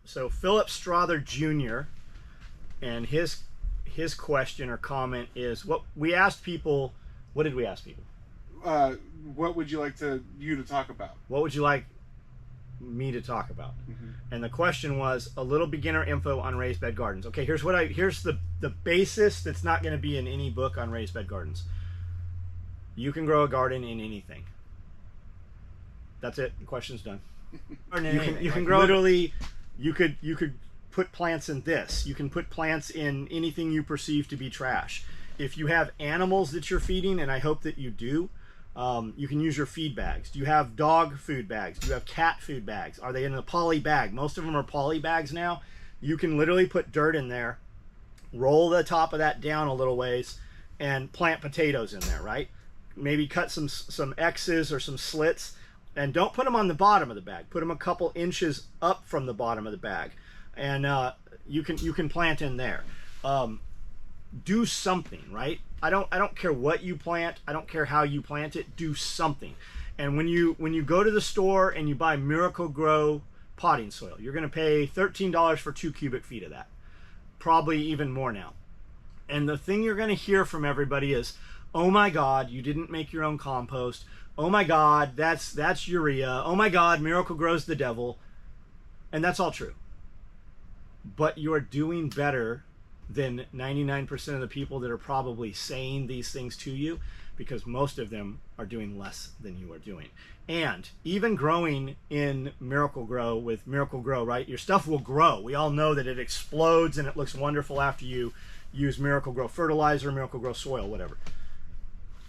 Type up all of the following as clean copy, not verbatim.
So Philip Strother Jr. and his question or comment is, what we asked people. What did we ask people? What would you like you to talk about? What would you like me to talk about? And the question was a little beginner info on raised bed gardens. Okay, here's the basis that's not going to be in any book on raised bed gardens. You can grow a garden in anything. That's it. The question's done. You can grow literally. You could put plants in this. You can put plants in anything you perceive to be trash. If you have animals that you're feeding, and I hope that you do, you can use your feed bags. Do you have dog food bags? Do you have cat food bags? Are they in a poly bag? Most of them are poly bags now. You can literally put dirt in there, roll the top of that down a little ways, and plant potatoes in there, right? Maybe cut some X's or some slits, and don't put them on the bottom of the bag. Put them a couple inches up from the bottom of the bag, and you can plant in there. Do something, right? I don't care what you plant. I don't care how you plant it. Do something. And when you go to the store and you buy Miracle Grow potting soil, you're going to pay $13 for 2 cubic feet of that, probably even more now. And the thing you're going to hear from everybody is, oh my God, you didn't make your own compost. Oh my God, that's urea. Oh my God, Miracle Grow's the devil. And that's all true. But you're doing better than 99% of the people that are probably saying these things to you, because most of them are doing less than you are doing. And even growing in Miracle Grow with Miracle Grow, right? Your stuff will grow. We all know that it explodes and it looks wonderful after you use Miracle Grow fertilizer, Miracle Grow soil, whatever.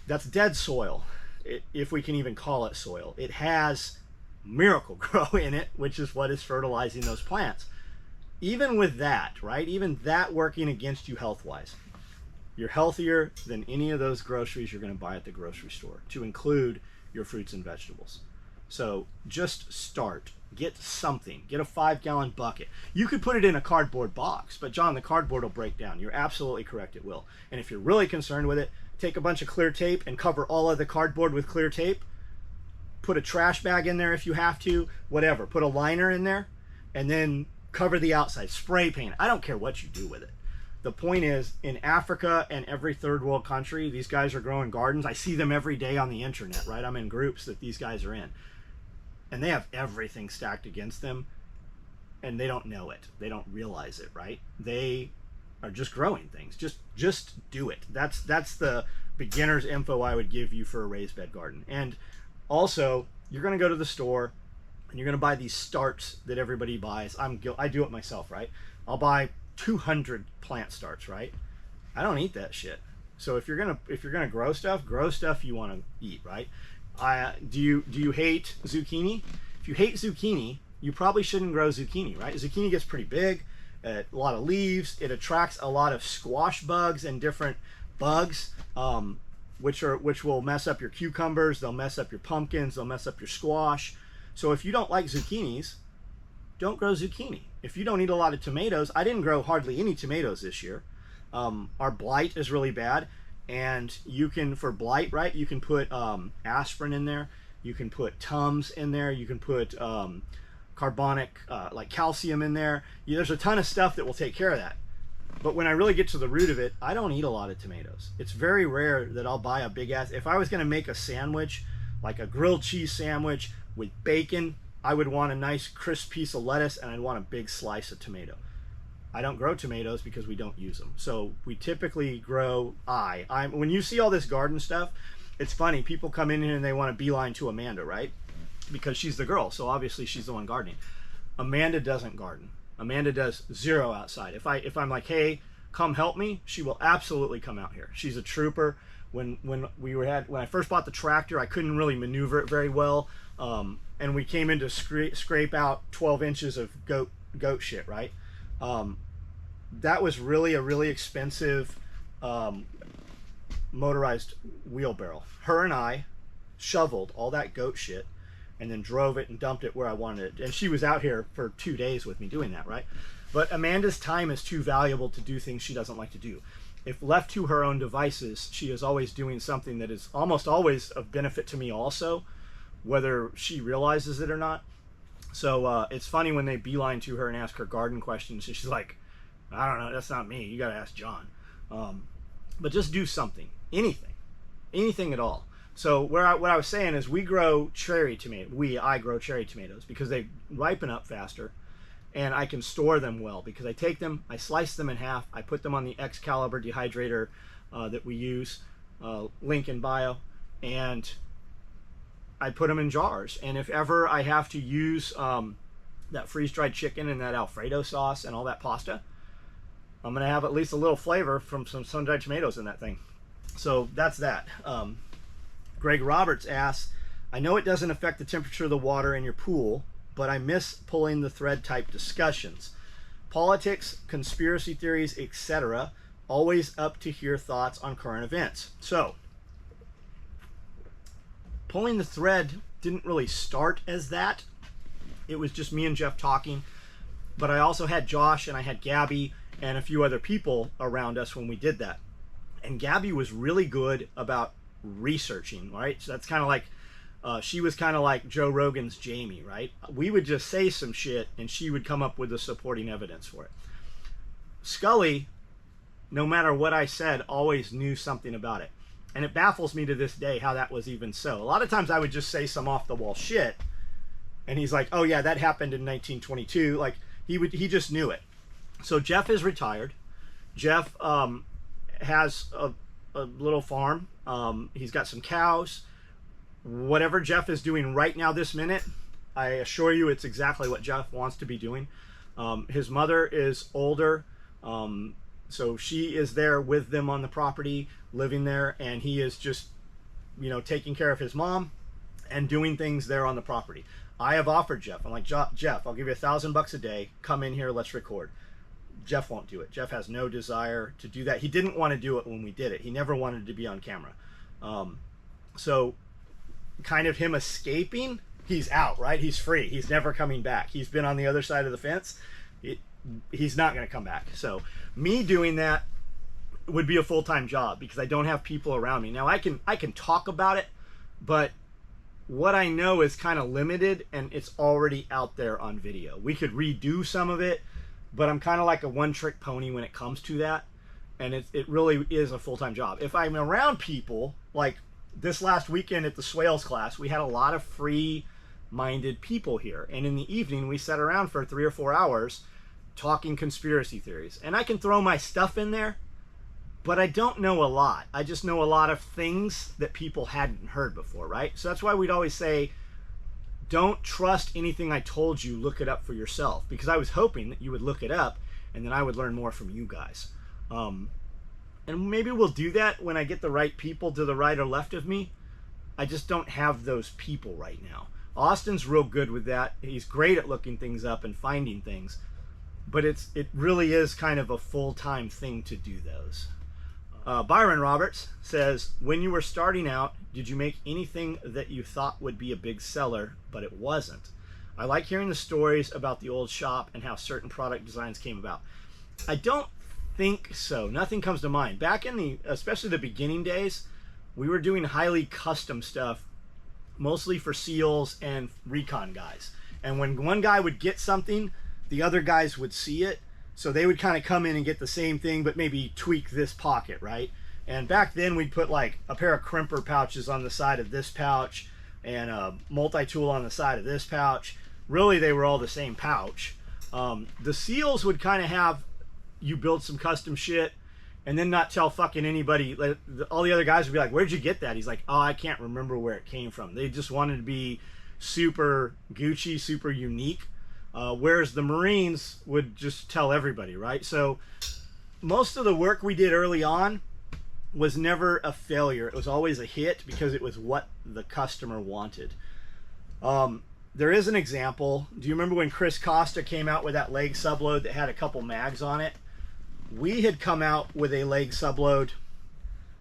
That's dead soil, if we can even call it soil. It has Miracle Grow in it, which is what is fertilizing those plants. Even with that, right? Even that working against you health-wise, you're healthier than any of those groceries you're going to buy at the grocery store, to include your fruits and vegetables. So just start. Get something. Get a 5-gallon bucket. You could put it in a cardboard box, but John, the cardboard will break down. You're absolutely correct, it will. And if you're really concerned with it, take a bunch of clear tape and cover all of the cardboard with clear tape. Put a trash bag in there if you have to, whatever. Put a liner in there, and then cover the outside. Spray paint. I don't care what you do with it. The point is, in Africa and every third world country, these guys are growing gardens. I see them every day on the internet, right? I'm in groups that these guys are in. And they have everything stacked against them, and they don't know it. They don't realize it, right? They are just growing things. Just do it. That's the beginner's info I would give you for a raised bed garden. And also, you're going to go to the store, and you're going to buy these starts that everybody buys. I do it myself, right? I'll buy 200 plant starts, right? I don't eat that shit. So if you're gonna grow stuff you want to eat, right? Do you hate zucchini? If you hate zucchini, you probably shouldn't grow zucchini, right? Zucchini gets pretty big, a lot of leaves. It attracts a lot of squash bugs and different bugs, which will mess up your cucumbers. They'll mess up your pumpkins. They'll mess up your squash. So if you don't like zucchinis, don't grow zucchini. If you don't eat a lot of tomatoes, I didn't grow hardly any tomatoes this year. Our blight is really bad, and you can, for blight, right, you can put aspirin in there, you can put Tums in there, you can put carbonic, like calcium in there. There's a ton of stuff that will take care of that. But when I really get to the root of it, I don't eat a lot of tomatoes. It's very rare that I'll buy a big ass. If I was going to make a sandwich, like a grilled cheese sandwich with bacon, I would want a nice crisp piece of lettuce, and I'd want a big slice of tomato. I don't grow tomatoes because we don't use them. So we typically grow when you see all this garden stuff, it's funny. People come in here and they want to beeline to Amanda, right? Because she's the girl, so obviously she's the one gardening. Amanda doesn't garden. Amanda does zero outside. If I'm like, hey, come help me, she will absolutely come out here. She's a trooper. When I first bought the tractor, I couldn't really maneuver it very well, and we came in to scrape out 12 inches of goat shit, right? That was really a really expensive motorized wheelbarrow. Her and I shoveled all that goat shit and then drove it and dumped it where I wanted it. And she was out here for 2 days with me doing that, right? But Amanda's time is too valuable to do things she doesn't like to do. If left to her own devices, she is always doing something that is almost always of benefit to me also, whether she realizes it or not. So it's funny when they beeline to her and ask her garden questions. She's like, I don't know, that's not me. You got to ask John. But just do something, anything at all. So what I was saying is we grow cherry tomatoes. I grow cherry tomatoes because they ripen up faster, and I can store them well because I take them, I slice them in half, I put them on the Excalibur dehydrator that we use, link in bio, and I put them in jars. And if ever I have to use that freeze-dried chicken and that Alfredo sauce and all that pasta, I'm going to have at least a little flavor from some sun-dried tomatoes in that thing. So that's that. Greg Roberts asks, I know it doesn't affect the temperature of the water in your pool, but I miss pulling the thread type discussions. Politics, conspiracy theories, etc. Always up to hear thoughts on current events. So, pulling the thread didn't really start as that. It was just me and Jeff talking. But I also had Josh and I had Gabby and a few other people around us when we did that. And Gabby was really good about researching, right? So that's kind of like, she was kind of like Joe Rogan's Jamie, right? We would just say some shit and she would come up with the supporting evidence for it. Scully, no matter what I said, always knew something about it. And it baffles me to this day how that was even so. A lot of times I would just say some off the wall shit and he's like, oh yeah, that happened in 1922. Like he just knew it. So Jeff is retired. Jeff has a little farm. He's got some cows. Whatever Jeff is doing right now this minute, I assure you it's exactly what Jeff wants to be doing. His mother is older, so she is there with them on the property, living there, and he is just, taking care of his mom and doing things there on the property. I have offered Jeff, I'm like, Jeff, I'll give you $1,000 a day. Come in here, let's record. Jeff won't do it. Jeff has no desire to do that. He didn't want to do it when we did it. He never wanted to be on camera. So kind of him escaping, he's out, right? He's free. He's never coming back. He's been on the other side of the fence. He's not going to come back. So me doing that would be a full-time job because I don't have people around me. Now I can talk about it, but what I know is kind of limited and it's already out there on video. We could redo some of it, but I'm kind of like a one-trick pony when it comes to that. And it really is a full-time job. If I'm around people, like this last weekend at the Swales class, we had a lot of free-minded people here. And in the evening, we sat around for 3 or 4 hours talking conspiracy theories. And I can throw my stuff in there, but I don't know a lot. I just know a lot of things that people hadn't heard before, right? So that's why we'd always say, don't trust anything I told you, look it up for yourself. Because I was hoping that you would look it up and then I would learn more from you guys. And maybe we'll do that when I get the right people to the right or left of me. I just don't have those people right now. Austin's real good with that. He's great at looking things up and finding things. But it really is kind of a full-time thing to do those. Byron Roberts says, when you were starting out, did you make anything that you thought would be a big seller, but it wasn't? I like hearing the stories about the old shop and how certain product designs came about. I don't think so. Nothing comes to mind. Back in especially the beginning days, we were doing highly custom stuff, mostly for SEALs and recon guys. And when one guy would get something, the other guys would see it. So they would kind of come in and get the same thing, but maybe tweak this pocket, right? And back then we'd put like a pair of crimper pouches on the side of this pouch and a multi-tool on the side of this pouch. Really, they were all the same pouch. The SEALs would kind of have you build some custom shit and then not tell fucking anybody. All the other guys would be like, where'd you get that? He's like, oh, I can't remember where it came from. They just wanted to be super Gucci, super unique. Whereas the Marines would just tell everybody, right? So most of the work we did early on was never a failure. It was always a hit because it was what the customer wanted. There is an example. Do you remember when Chris Costa came out with that leg subload that had a couple mags on it? We had come out with a leg subload.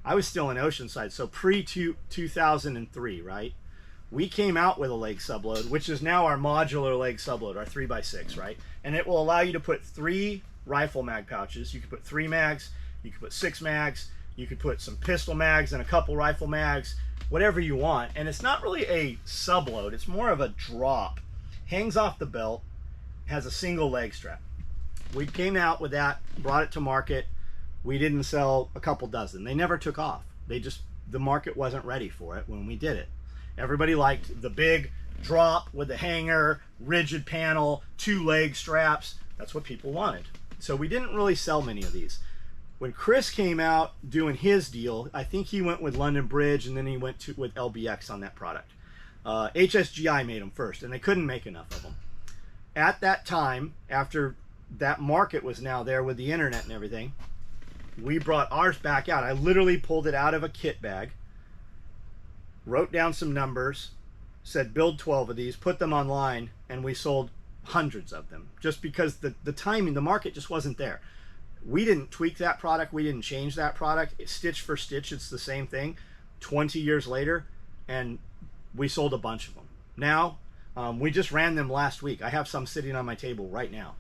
I was still in Oceanside, so pre-2003, right? We came out with a leg subload, which is now our modular leg subload, our 3x6, right? And it will allow you to put 3 rifle mag pouches. You can put 3 mags, you can put 6 mags, you could put some pistol mags and a couple rifle mags, whatever you want. And it's not really a subload, it's more of a drop. hangs off the belt, has a single leg strap. We came out with that, brought it to market. We didn't sell a couple dozen. They never took off. The market wasn't ready for it when we did it. Everybody liked the big drop with the hanger, rigid panel, 2 leg straps. That's what people wanted. So we didn't really sell many of these. When Chris came out doing his deal, I think he went with London Bridge, and then he went with LBX on that product. HSGI made them first, and they couldn't make enough of them. At that time, after that market was now there with the internet and everything, we brought ours back out. I literally pulled it out of a kit bag, wrote down some numbers, said build 12 of these, put them online, and we sold hundreds of them, just because the timing, the market just wasn't there. We didn't tweak that product. We didn't change that product. Stitch for stitch, it's the same thing 20 years later, and we sold a bunch of them. Now, we just ran them last week. I have some sitting on my table right now.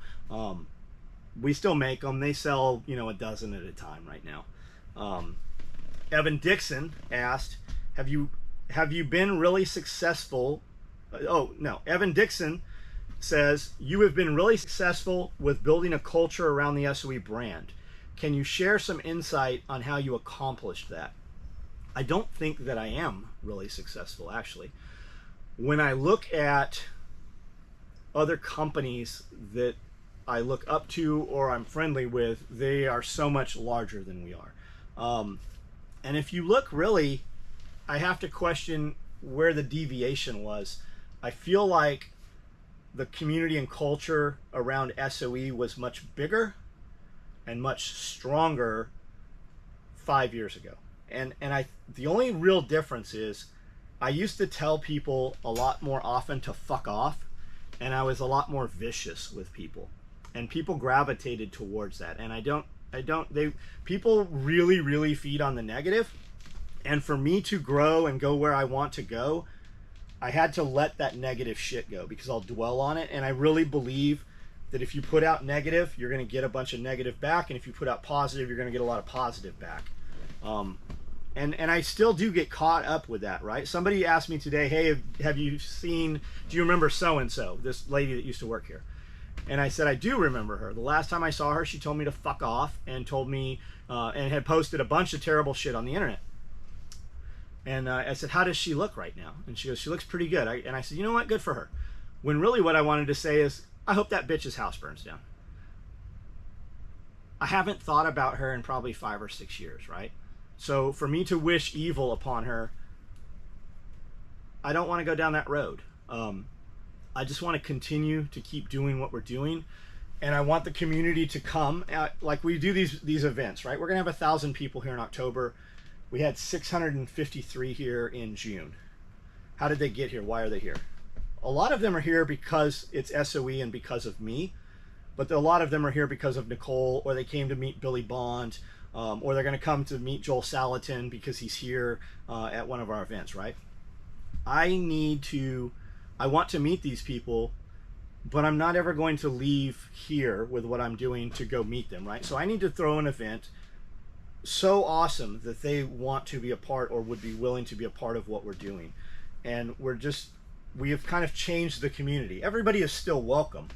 We still make them. They sell, a dozen at a time right now. Evan Dixon asked, have you been really successful? Oh, no. Evan Dixon says, you have been really successful with building a culture around the SOE brand. Can you share some insight on how you accomplished that? I don't think that I am really successful, actually. When I look at other companies that I look up to or I'm friendly with, they are so much larger than we are. And if you look, really, I have to question where the deviation was. I feel like the community and culture around SOE was much bigger and much stronger 5 years ago. And the only real difference is I used to tell people a lot more often to fuck off, and I was a lot more vicious with people, and people gravitated towards that. And people really, really feed on the negative. And for me to grow and go where I want to go, I had to let that negative shit go, because I'll dwell on it. And I really believe that if you put out negative, you're going to get a bunch of negative back. And if you put out positive, you're going to get a lot of positive back. And I still do get caught up with that, right? Somebody asked me today, hey, do you remember so-and-so, this lady that used to work here? And I said, I do remember her. The last time I saw her, she told me to fuck off and told me, and had posted a bunch of terrible shit on the internet. And I said, how does she look right now? And she goes, she looks pretty good. And I said, you know what? Good for her. When really what I wanted to say is, I hope that bitch's house burns down. I haven't thought about her in probably 5 or 6 years, right? So for me to wish evil upon her, I don't want to go down that road. I just want to continue to keep doing what we're doing. And I want the community to come. Like we do these events, right? We're going to have 1,000 people here in October. We had 653 here in June. How did they get here? Why are they here? A lot of them are here because it's SOE and because of me. But a lot of them are here because of Nicole, or they came to meet Billy Bond, or they're going to come to meet Joel Salatin because he's here at one of our events, right? I want to meet these people, but I'm not ever going to leave here with what I'm doing to go meet them, right? So I need to throw an event so awesome that they want to be a part or would be willing to be a part of what we're doing. And we have kind of changed the community. Everybody is still welcome.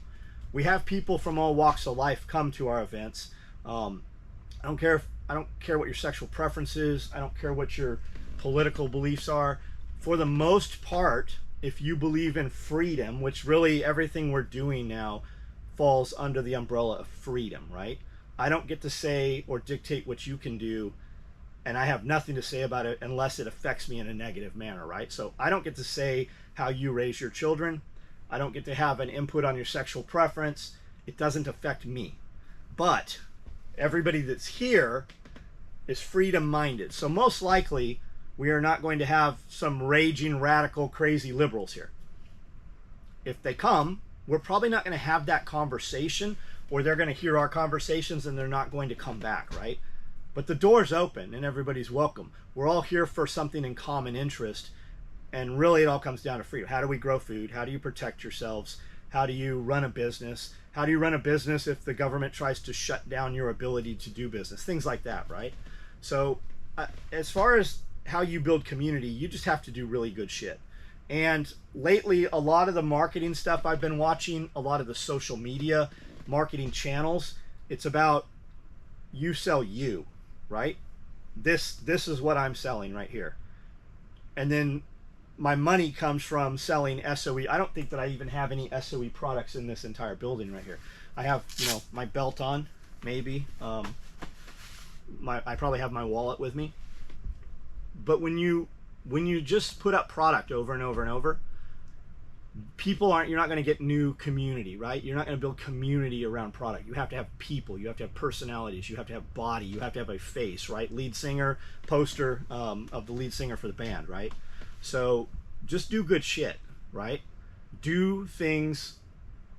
We have people from all walks of life come to our events. I don't care what your sexual preference is. I don't care what your political beliefs are. For the most part, if you believe in freedom, which really everything we're doing now falls under the umbrella of freedom, right? I don't get to say or dictate what you can do, and I have nothing to say about it unless it affects me in a negative manner, right? So I don't get to say how you raise your children. I don't get to have an input on your sexual preference. It doesn't affect me. But everybody that's here is freedom-minded. So most likely, we are not going to have some raging, radical, crazy liberals here. If they come, we're probably not going to have that conversation, or they're going to hear our conversations and they're not going to come back, right? But the door's open and everybody's welcome. We're all here for something in common interest, and really it all comes down to freedom. How do we grow food? How do you protect yourselves? How do you run a business? How do you run a business if the government tries to shut down your ability to do business? Things like that, right? So as far as how you build community, you just have to do really good shit. And lately, a lot of the marketing stuff I've been watching, a lot of the social media marketing channels, it's about you sell you, right? This is what I'm selling right here. And then my money comes from selling SOE. I don't think that I even have any SOE products in this entire building right here. I have, my belt on, maybe. I probably have my wallet with me. But when you just put up product over and over and over, you're not going to get new community, right? You're not going to build community around product. You have to have people, you have to have personalities, you have to have body, you have to have a face, right? Lead singer, poster of the lead singer for the band, right? So just do good shit, right? Do things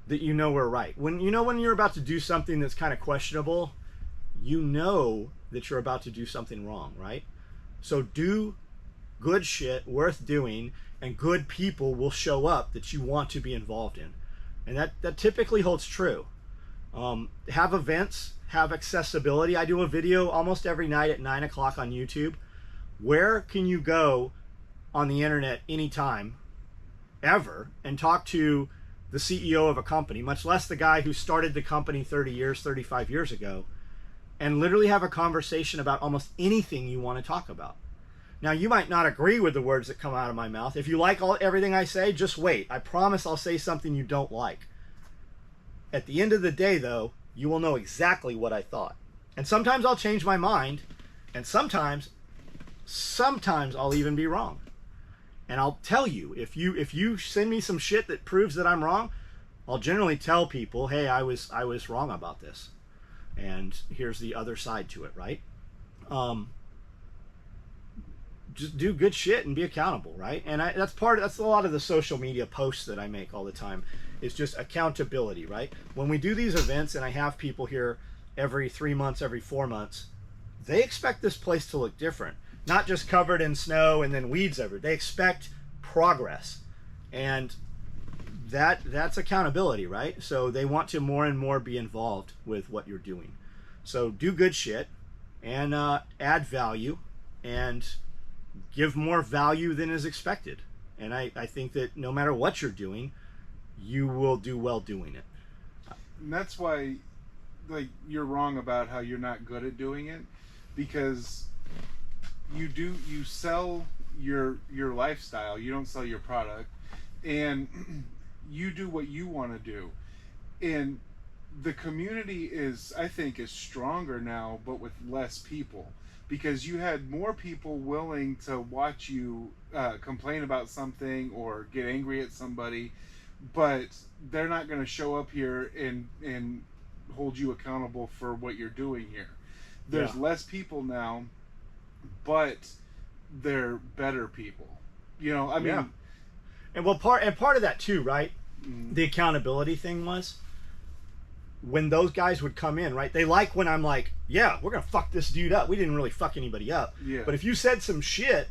that you know are right. When you're about to do something that's kind of questionable, you know that you're about to do something wrong, right? So do good shit worth doing, and good people will show up that you want to be involved in. And that typically holds true. Have events, have accessibility. I do a video almost every night at 9 o'clock on YouTube. Where can you go on the internet anytime, ever, and talk to the CEO of a company, much less the guy who started the company 30 years, 35 years ago, and literally have a conversation about almost anything you want to talk about? Now, you might not agree with the words that come out of my mouth. If you like everything I say, just wait. I promise I'll say something you don't like. At the end of the day, though, you will know exactly what I thought. And sometimes I'll change my mind, and sometimes I'll even be wrong. And I'll tell you, if you send me some shit that proves that I'm wrong, I'll generally tell people, hey, I was wrong about this, and here's the other side to it, right? Just do good shit and be accountable, right? And that's a lot of the social media posts that I make all the time. It's just accountability, right? When we do these events and I have people here every 3 months, every 4 months, they expect this place to look different. Not just covered in snow and then weeds everywhere. They expect progress. And that's accountability, right? So they want to more and more be involved with what you're doing. So do good shit and add value and give more value than is expected. And I think that no matter what you're doing, you will do well doing it. And that's why, you're wrong about how you're not good at doing it, because you sell your lifestyle, you don't sell your product, and you do what you want to do. And the community I think is stronger now, but with less people, because you had more people willing to watch you complain about something or get angry at somebody, but they're not going to show up here and hold you accountable for what you're doing here. There's less people now, but they're better people. I mean, yeah. And part of that too, right? Mm-hmm. The accountability thing was when those guys would come in, right? They like when I'm like, yeah, we're gonna fuck this dude up. We didn't really fuck anybody up. Yeah. But if you said some shit,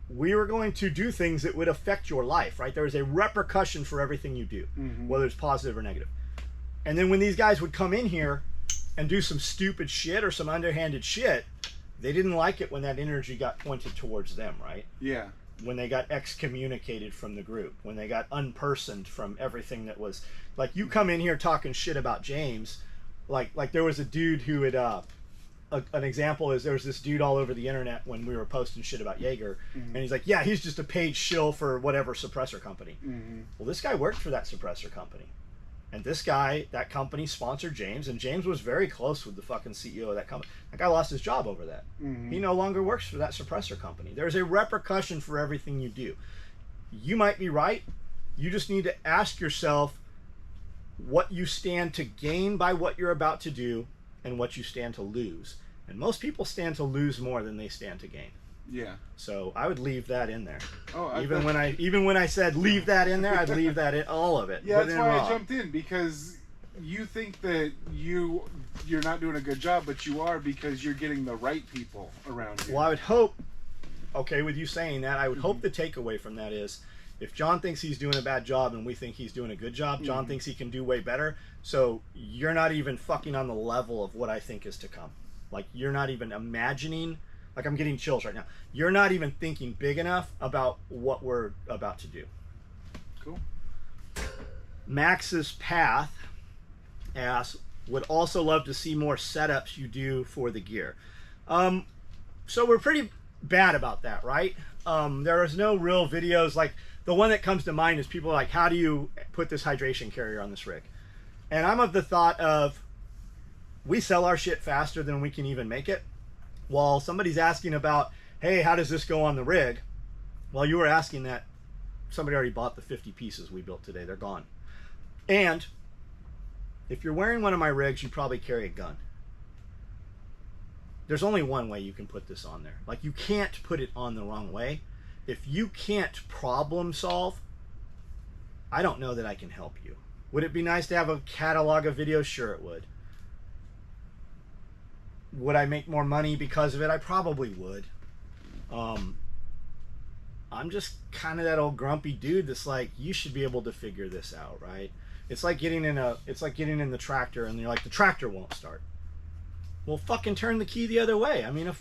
we were going to do things that would affect your life, right? There is a repercussion for everything you do, mm-hmm. whether it's positive or negative. And then when these guys would come in here and do some stupid shit or some underhanded shit, they didn't like it when that energy got pointed towards them, right? Yeah. When they got excommunicated from the group, when they got unpersoned from everything that was, like, you come in here talking shit about James, like there was a dude who had, an example is there was this dude all over the internet when we were posting shit about Jaeger, mm-hmm. and he's like, yeah, he's just a paid shill for whatever suppressor company. Mm-hmm. Well, this guy worked for that suppressor company. And that company sponsored James, and James was very close with the fucking CEO of that company. That guy lost his job over that. Mm-hmm. He no longer works for that suppressor company. There's a repercussion for everything you do. You might be right. You just need to ask yourself what you stand to gain by what you're about to do and what you stand to lose. And most people stand to lose more than they stand to gain. Yeah. So I would leave that in there. Oh, even when I said leave that in there, I'd leave that in, all of it. Yeah, that's why I jumped in, because you think that you're not doing a good job, but you are, because you're getting the right people around you. Well, I would hope, okay, with you saying that, I would hope the takeaway from that is, if John thinks he's doing a bad job and we think he's doing a good job, John thinks he can do way better. So you're not even fucking on the level of what I think is to come. Like, you're not even imagining Like I'm getting chills right now. You're not even thinking big enough about what we're about to do. Cool. Max's Path asks, would also love to see more setups you do for the gear. So we're pretty bad about that, right? There is no real videos. Like the one that comes to mind is people are like, how do you put this hydration carrier on this rig? And I'm of the thought of, we sell our shit faster than we can even make it. While somebody's asking about, hey, how does this go on the rig? Well, you were asking that. Somebody already bought the 50 pieces we built today. They're gone. And if you're wearing one of my rigs, you probably carry a gun. There's only one way you can put this on there. Like, you can't put it on the wrong way. If you can't problem solve, I don't know that I can help you. Would it be nice to have a catalog of videos? Sure, it would. Would I make more money because of it? I probably would. I'm just kind of that old grumpy dude that's like, you should be able to figure this out, right? It's like getting in the tractor and you're like, the tractor won't start. Well, fucking turn the key the other way. I mean,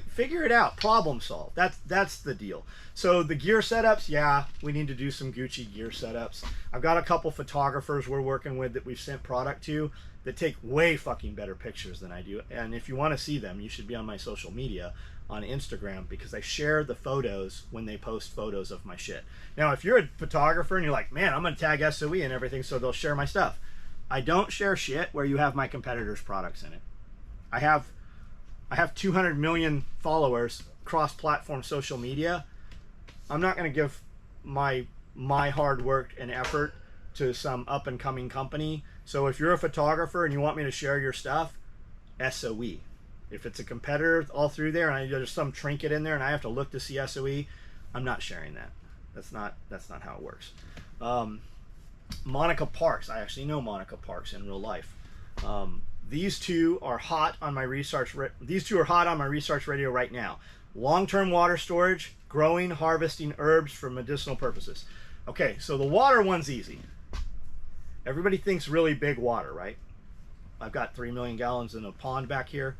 figure it out, problem solve. That's the deal. So the gear setups, yeah, we need to do some Gucci gear setups. I've got a couple photographers we're working with that we've sent product to that take way fucking better pictures than I do. And if you want to see them, you should be on my social media on Instagram, because I share the photos when they post photos of my shit. Now, if you're a photographer and you're like, man, I'm going to tag SOE and everything so they'll share my stuff. I don't share shit where you have my competitors' products in it. I have 200 million followers cross-platform social media. I'm not going to give my hard work and effort to some up-and-coming company. So if you're a photographer and you want me to share your stuff, SOE. If it's a competitor all through there and there's some trinket in there and I have to look to see SOE, I'm not sharing that. That's not how it works. Monica Parks. I actually know Monica Parks in real life. These two are hot on my research. These two are hot on my research radio right now. Long-term water storage, growing, harvesting herbs for medicinal purposes. Okay, so the water one's easy. Everybody thinks really big water, right? I've got 3 million gallons in a pond back here.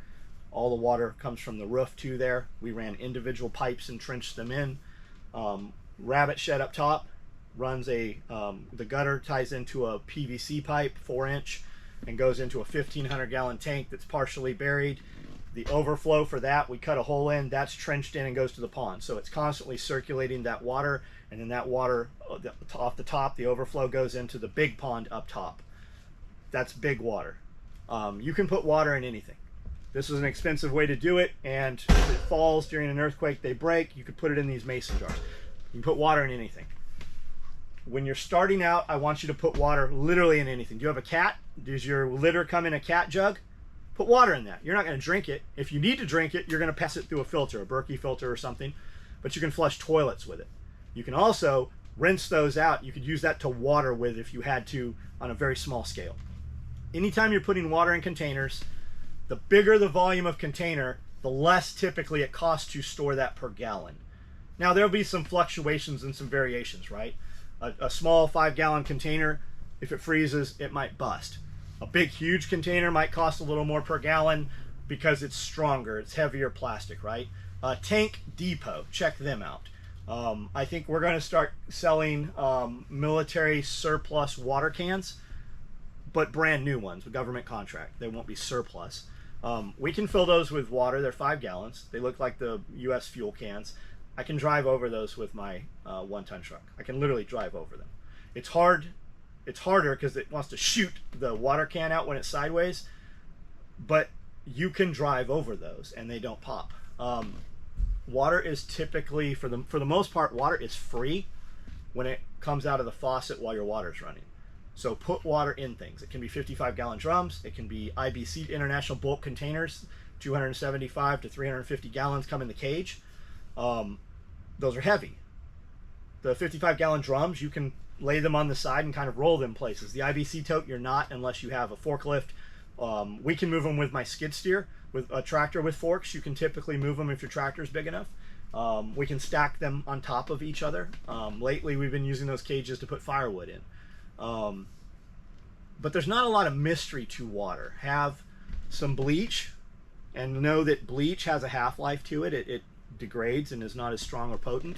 All the water comes from the roof to there. We ran individual pipes and trenched them in. Rabbit shed up top runs the gutter ties into a PVC pipe, 4-inch, and goes into a 1,500 gallon tank that's partially buried. The overflow for that, we cut a hole in, that's trenched in and goes to the pond. So it's constantly circulating that water, and then that water off the top, the overflow goes into the big pond up top. That's big water. You can put water in anything. This is an expensive way to do it, and if it falls during an earthquake, they break. You could put it in these mason jars. You can put water in anything. When you're starting out, I want you to put water literally in anything. Do you have a cat? Does your litter come in a cat jug? Put water in that. You're not going to drink it. If you need to drink it, you're going to pass it through a filter, a Berkey filter or something, but you can flush toilets with it. You can also rinse those out. You could use that to water with if you had to on a very small scale. Anytime you're putting water in containers, the bigger the volume of container, the less typically it costs to store that per gallon. Now, there'll be some fluctuations and some variations, right? A small 5-gallon container, if it freezes, it might bust. A big, huge container might cost a little more per gallon because it's stronger, it's heavier plastic, right? Tank Depot, check them out. I think we're going to start selling military surplus water cans, but brand new ones with government contract. They won't be surplus. We can fill those with water. They're 5 gallons. They look like the U.S. fuel cans. I can drive over those with my 1-ton truck. I can literally drive over them. It's hard. It's harder because it wants to shoot the water can out when it's sideways, but you can drive over those and they don't pop. Water is typically, for the most part, water is free when it comes out of the faucet while your water's running. So put water in things. It can be 55-gallon drums. It can be IBC, International Bulk Containers, 275 to 350 gallons come in the cage. Those are heavy. The 55-gallon drums, you can lay them on the side and kind of roll them places. The IBC tote, you're not unless you have a forklift. We can move them with my skid steer. With a tractor with forks, you can typically move them if your tractor's big enough. We can stack them on top of each other. Lately, we've been using those cages to put firewood in. But there's not a lot of mystery to water. Have some bleach and know that bleach has a half-life to it. It degrades and is not as strong or potent.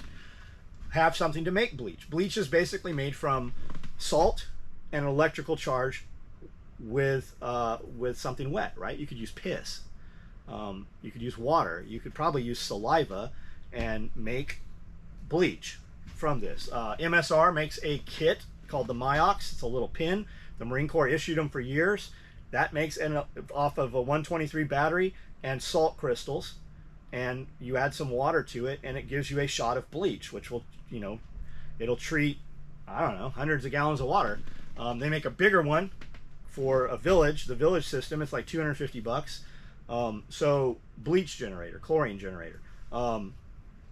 Have something to make bleach. Bleach is basically made from salt and an electrical charge with something wet, right? You could use piss. You could use water. You could probably use saliva and make bleach from this. MSR makes a kit called the Myox. It's a little pin. The Marine Corps issued them for years. That makes off of a 123 battery and salt crystals, and you add some water to it, and it gives you a shot of bleach, which will, it'll treat, I don't know, hundreds of gallons of water. They make a bigger one for a village, the village system. It's like $250. So bleach generator, chlorine generator,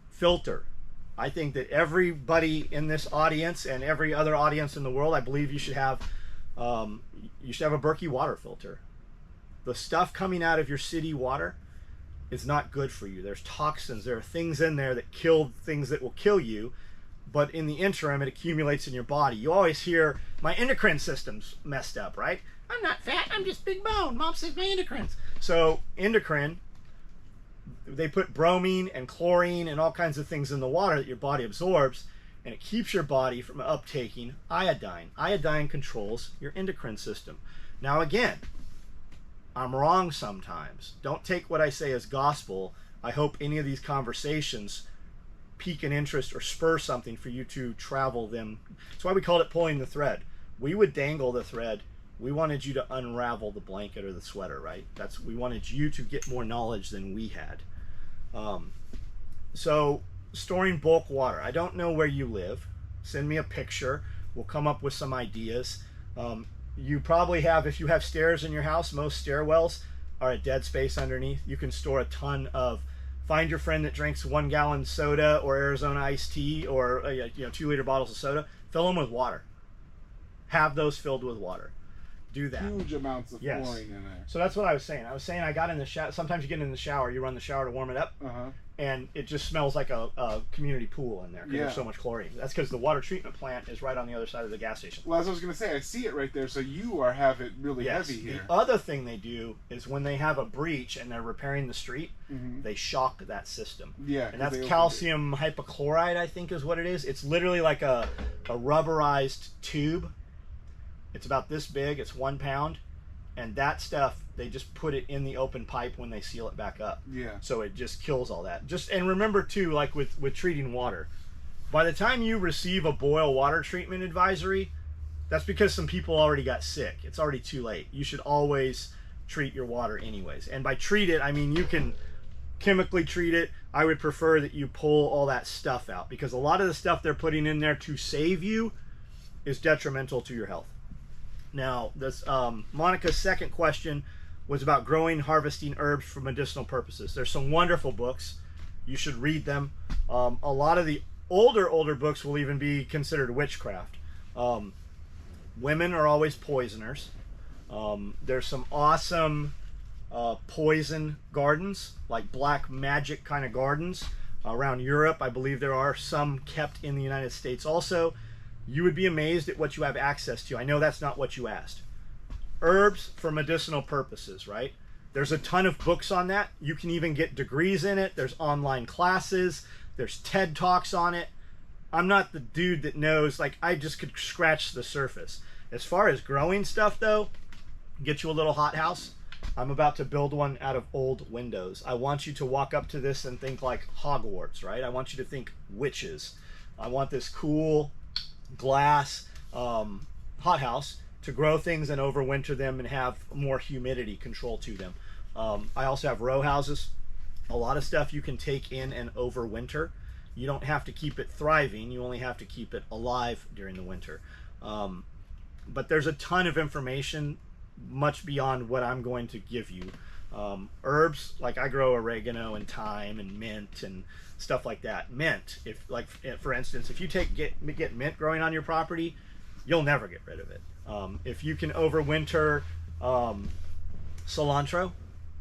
filter. I think that everybody in this audience and every other audience in the world, I believe you should have a Berkey water filter. The stuff coming out of your city water is not good for you. There's toxins. There are things in there that kill things that will kill you. But in the interim, it accumulates in your body. You always hear, my endocrine system's messed up, right? I'm not fat, I'm just big bone. Mom says my endocrines. So endocrine, they put bromine and chlorine and all kinds of things in the water that your body absorbs, and it keeps your body from uptaking iodine. Iodine controls your endocrine system. Now again, I'm wrong sometimes. Don't take what I say as gospel. I hope any of these conversations pique an interest or spur something for you to travel them. That's why we called it pulling the thread. We would dangle the thread. We wanted you to unravel the blanket or the sweater, right? We wanted you to get more knowledge than we had. So storing bulk water. I don't know where you live. Send me a picture. We'll come up with some ideas. You probably have, if you have stairs in your house, most stairwells are a dead space underneath. You can store a ton of, find your friend that drinks 1 gallon soda or Arizona iced tea or 2-liter bottles of soda, fill them with water. Have those filled with water. Do that. Huge amounts of chlorine in there. So that's what I was saying. I got in the shower. Sometimes you get in the shower, you run the shower to warm it up, and it just smells like a community pool in there because there's so much chlorine. That's because the water treatment plant is right on the other side of the gas station. Well, as I was going to say, I see it right there, so you have it really heavy here. The other thing they do is when they have a breach and they're repairing the street, they shock that system. Yeah. And that's calcium hypochlorite, I think is what it is. It's literally like a rubberized tube. It's about this big. It's 1 pound. And that stuff, they just put it in the open pipe when they seal it back up. Yeah. So it just kills all that. And remember too, like with treating water, by the time you receive a boil water treatment advisory, that's because some people already got sick. It's already too late. You should always treat your water anyways. And by treat it, I mean you can chemically treat it. I would prefer that you pull all that stuff out, because a lot of the stuff they're putting in there to save you is detrimental to your health. Now, this Monica's second question was about growing, harvesting herbs for medicinal purposes. There's some wonderful books. You should read them. A lot of the older books will even be considered witchcraft. Women are always poisoners. There's some awesome poison gardens, like black magic kind of gardens around Europe. I believe there are some kept in the United States also. You would be amazed at what you have access to. I know that's not what you asked. Herbs for medicinal purposes, right? There's a ton of books on that. You can even get degrees in it. There's online classes. There's TED Talks on it. I'm not the dude that knows, like, I just could scratch the surface. As far as growing stuff, though, get you a little hothouse. I'm about to build one out of old windows. I want you to walk up to this and think like Hogwarts, right? I want you to think witches. I want this cool glass hothouse to grow things and overwinter them and have more humidity control to them. I also have row houses. A lot of stuff you can take in and overwinter. You don't have to keep it thriving. You only have to keep it alive during the winter. But there's a ton of information much beyond what I'm going to give you. Herbs, like I grow oregano and thyme and mint and stuff like that. Mint, if like for instance, if you get mint growing on your property, you'll never get rid of it. If you can overwinter cilantro,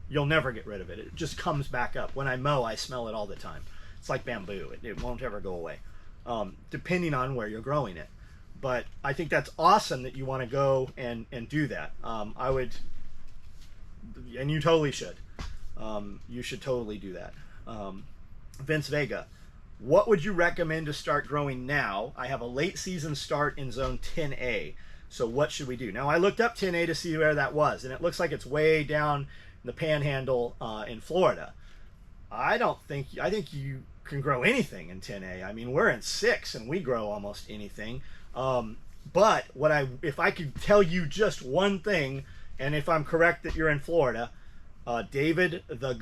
you'll never get rid of it. It just comes back up. When I mow, I smell it all the time. It's like bamboo. It won't ever go away, depending on where you're growing it. But I think that's awesome that you want to go and do that. I would, and you totally should. You should totally do that. Vince Vega, what would you recommend to start growing now? I have a late season start in zone 10A. So what should we do? Now I looked up 10A to see where that was, and it looks like it's way down in the panhandle in Florida. I think you can grow anything in 10A. I mean, we're in 6 and we grow almost anything. But if I could tell you just one thing, and if I'm correct that you're in Florida, David the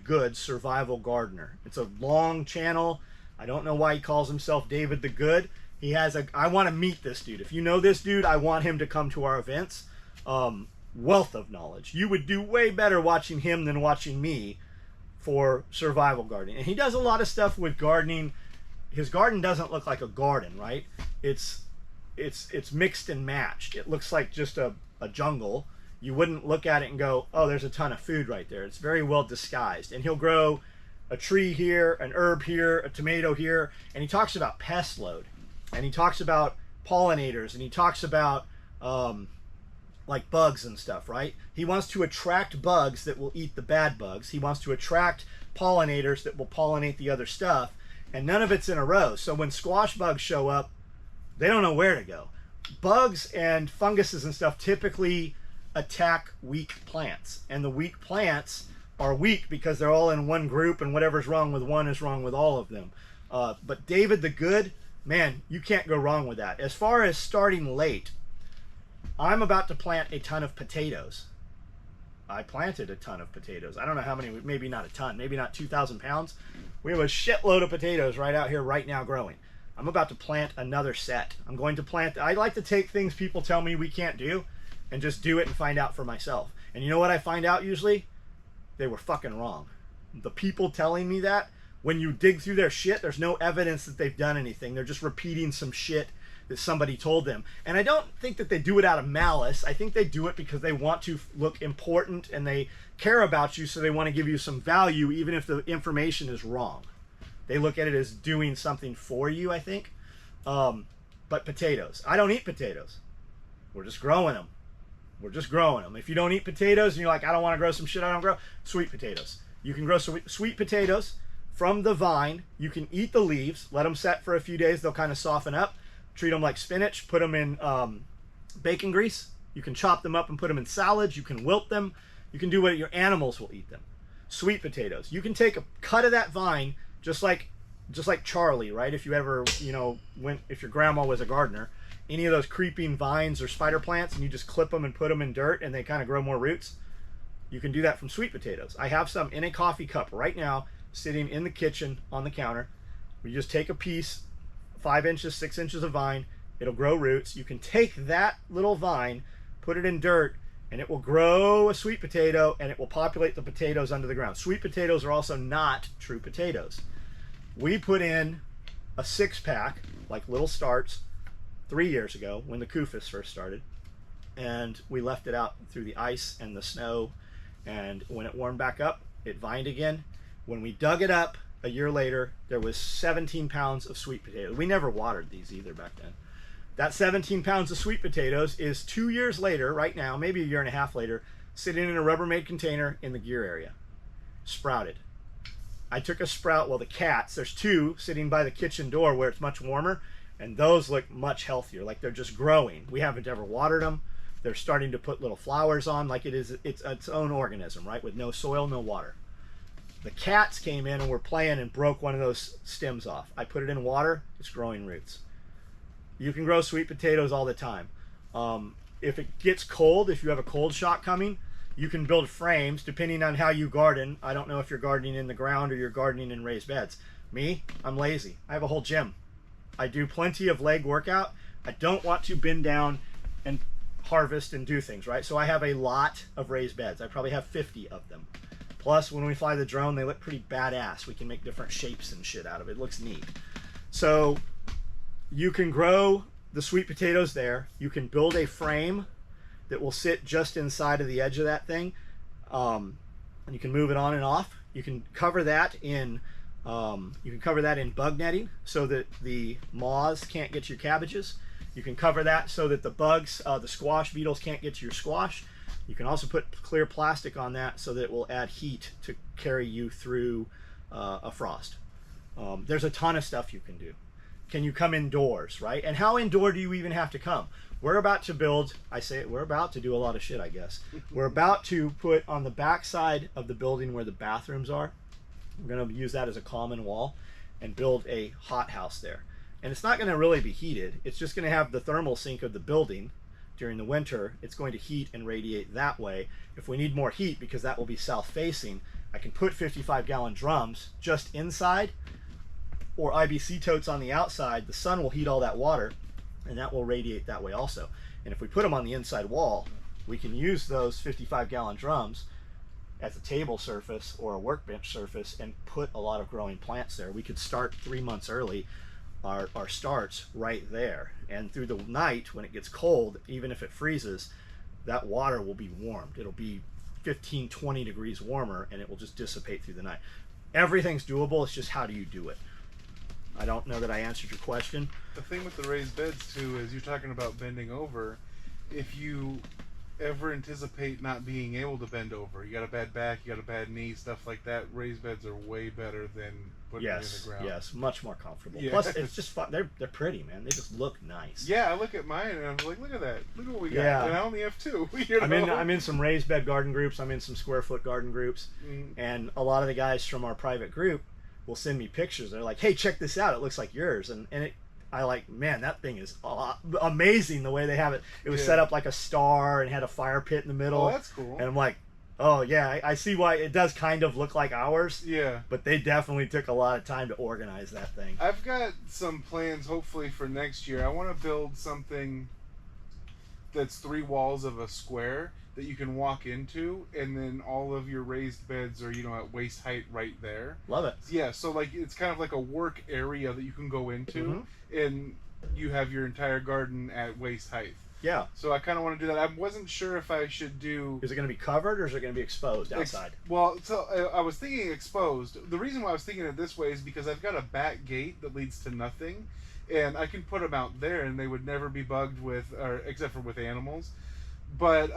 Good Survival Gardener. It's a long channel. I don't know why he calls himself David the Good. I want to meet this dude. If you know this dude, I want him to come to our events. Wealth of knowledge. You would do way better watching him than watching me for survival gardening. And he does a lot of stuff with gardening. His garden doesn't look like a garden, right? It's mixed and matched. It looks like just a jungle. You wouldn't look at it and go, oh, there's a ton of food right there. It's very well disguised. And he'll grow a tree here, an herb here, a tomato here. And he talks about pest load. And he talks about pollinators. And he talks about like bugs and stuff, right? He wants to attract bugs that will eat the bad bugs. He wants to attract pollinators that will pollinate the other stuff. And none of it's in a row. So when squash bugs show up, they don't know where to go. Bugs and funguses and stuff typically attack weak plants. And the weak plants are weak because they're all in one group, and whatever's wrong with one is wrong with all of them. But David the Good, man, you can't go wrong with that. As far as starting late, I'm about to plant a ton of potatoes. I planted a ton of potatoes. I don't know how many, maybe not a ton, maybe not 2,000 pounds. We have a shitload of potatoes right out here right now growing. I'm about to plant another set. I'm going to plant, I like to take things people tell me we can't do and just do it and find out for myself. And you know what I find out usually? They were fucking wrong. The people telling me that, when you dig through their shit, there's no evidence that they've done anything. They're just repeating some shit that somebody told them. And I don't think that they do it out of malice. I think they do it because they want to look important and they care about you, so they want to give you some value even if the information is wrong. They look at it as doing something for you, I think. But potatoes. I don't eat potatoes. We're just growing them. We're just growing them. If you don't eat potatoes and you're like, I don't want to grow some shit I don't grow, sweet potatoes. You can grow sweet potatoes from the vine. You can eat the leaves, let them set for a few days. They'll kind of soften up. Treat them like spinach, put them in bacon grease. You can chop them up and put them in salads. You can wilt them. You can do what your animals will eat them. Sweet potatoes. You can take a cut of that vine, just like Charlie, right? If you ever, if your grandma was a gardener, any of those creeping vines or spider plants, and you just clip them and put them in dirt and they kind of grow more roots. You can do that from sweet potatoes. I have some in a coffee cup right now sitting in the kitchen on the counter. We just take a piece, 5 inches, 6 inches of vine, it'll grow roots. You can take that little vine, put it in dirt, and it will grow a sweet potato, and it will populate the potatoes under the ground. Sweet potatoes are also not true potatoes. We put in a 6-pack, like little starts, 3 years ago when the Kufis first started, and we left it out through the ice and the snow, and when it warmed back up, it vined again. When we dug it up a year later, there was 17 pounds of sweet potatoes. We never watered these either back then. That 17 pounds of sweet potatoes is 2 years later, right now, maybe a year and a half later, sitting in a Rubbermaid container in the gear area. Sprouted. I took a sprout, well, the cats, there's 2 sitting by the kitchen door where it's much warmer, and those look much healthier, like they're just growing. We haven't ever watered them. They're starting to put little flowers on, like it's its own organism, right, with no soil, no water. The cats came in and were playing and broke one of those stems off. I put it in water, it's growing roots. You can grow sweet potatoes all the time. If it gets cold, if you have a cold shock coming, you can build frames depending on how you garden. I don't know if you're gardening in the ground or you're gardening in raised beds. Me, I'm lazy. I have a whole gym. I do plenty of leg workout. I don't want to bend down and harvest and do things, right? So I have a lot of raised beds. I probably have 50 of them. Plus, when we fly the drone, they look pretty badass. We can make different shapes and shit out of it. It looks neat. So you can grow the sweet potatoes there. You can build a frame that will sit just inside of the edge of that thing. And you can move it on and off. You can cover that in bug netting so that the moths can't get your cabbages. You can cover that so that the bugs, the squash beetles can't get to your squash. You can also put clear plastic on that so that it will add heat to carry you through a frost. There's a ton of stuff you can do. Can you come indoors, right? And how indoor do you even have to come? We're about to build, we're about to do a lot of shit, I guess. We're about to put on the back side of the building where the bathrooms are, we're going to use that as a common wall and build a hothouse there. And it's not going to really be heated. It's just going to have the thermal sink of the building. During the winter, it's going to heat and radiate that way. If we need more heat, because that will be south facing, I can put 55-gallon drums just inside, or IBC totes on the outside. The sun will heat all that water, and that will radiate that way also. And if we put them on the inside wall, we can use those 55-gallon drums as a table surface or a workbench surface and put a lot of growing plants there. We could start 3 months early our starts right there, and through the night when it gets cold, even if it freezes, that water will be warmed. It'll be 15-20 degrees warmer, and it will just dissipate through the night. Everything's doable. It's just how do you do it? I don't know that I answered your question. The thing with the raised beds too is you're talking about bending over. If you ever anticipate not being able to bend over, you got a bad back, you got a bad knee, stuff like that, raised beds are way better than putting it in the ground. Yes, much more comfortable. Yeah. Plus, it's just fun. They're pretty, man. They just look nice. Yeah, I look at mine and I'm like, look at that. Look at what we got. Yeah. And I only have two. You know? I'm in some raised bed garden groups. I'm in some square foot garden groups. And a lot of the guys from our private group will send me pictures. They're like, hey, check this out. It looks like yours. I like, man, that thing is amazing the way they have it. It was set up like a star and had a fire pit in the middle. Oh, that's cool. And I'm like, oh, yeah, I see why it does kind of look like ours. Yeah. But they definitely took a lot of time to organize that thing. I've got some plans, hopefully, for next year. I want to build something that's 3 walls of a square that you can walk into, and then all of your raised beds are, at waist height right there. Love it. Yeah, so like it's kind of like a work area that you can go into, and you have your entire garden at waist height. Yeah. So I kind of want to do that. I wasn't sure if I should do... Is it going to be covered, or is it going to be exposed outside? I was thinking exposed. The reason why I was thinking it this way is because I've got a back gate that leads to nothing, and I can put them out there, and they would never be bugged except for with animals. But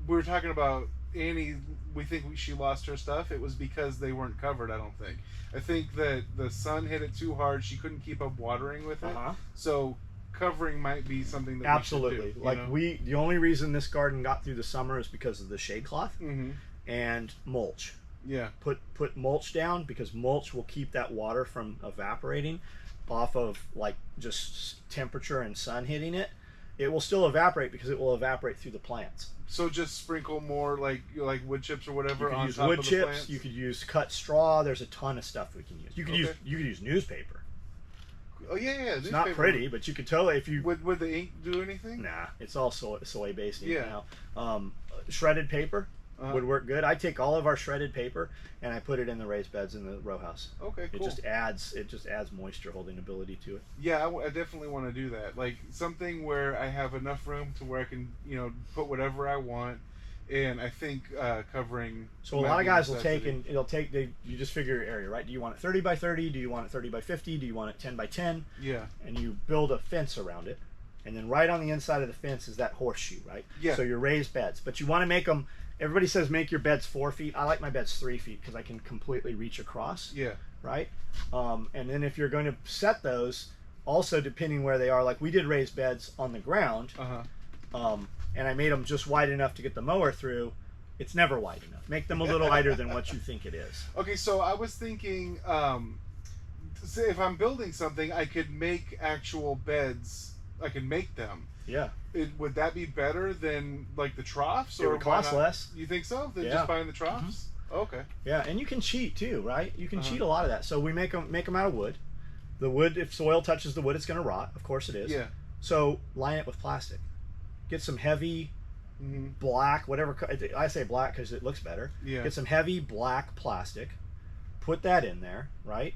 we were talking about Annie. We think she lost her stuff. It was because they weren't covered. I don't think. I think that the sun hit it too hard. She couldn't keep up watering with it. So covering might be something that absolutely. We should do, like the only reason this garden got through the summer is because of the shade cloth and mulch. Yeah. Put mulch down, because mulch will keep that water from evaporating off of like just temperature and sun hitting it. It will still evaporate because it will evaporate through the plants. So just sprinkle more like wood chips or whatever on use top wood of the chips. plants? You could use cut straw. There's a ton of stuff we can use. You could use newspaper. Oh yeah. It's not pretty, but you could totally if you. Would the ink do anything? Nah, it's all soy based ink Yeah. now. Shredded paper would work good. I take all of our shredded paper and I put it in the raised beds in the row house. Okay, cool. It just adds moisture holding ability to it. Yeah, I definitely want to do that. Like something where I have enough room to where I can put whatever I want. And I think covering. So a lot of guys will take you just figure your area, right? Do you want it 30 by 30? Do you want it 30 by 50? Do you want it 10 by 10? Yeah. And you build a fence around it, and then right on the inside of the fence is that horseshoe, right? Yeah. So your raised beds, but you want to make them. Everybody says make your beds 4 feet. I like my beds 3 feet because I can completely reach across. Yeah. Right. And then if you're going to set those, also depending where they are, like we did raised beds on the ground. And I made them just wide enough to get the mower through. It's never wide enough. Make them a little wider than what you think it is. Okay, so I was thinking, say if I'm building something, I could make actual beds. I can make them. Yeah. Would that be better than like the troughs? It would cost less. You think so? Than just buying the troughs? Okay. Yeah, and you can cheat too, right? You can cheat a lot of that. So we make them out of wood. The wood, if soil touches the wood, it's going to rot. Of course it is. Yeah. So line it with plastic. Get some heavy black, whatever. I say black because it looks better. Yeah. Get some heavy black plastic. Put that in there, right?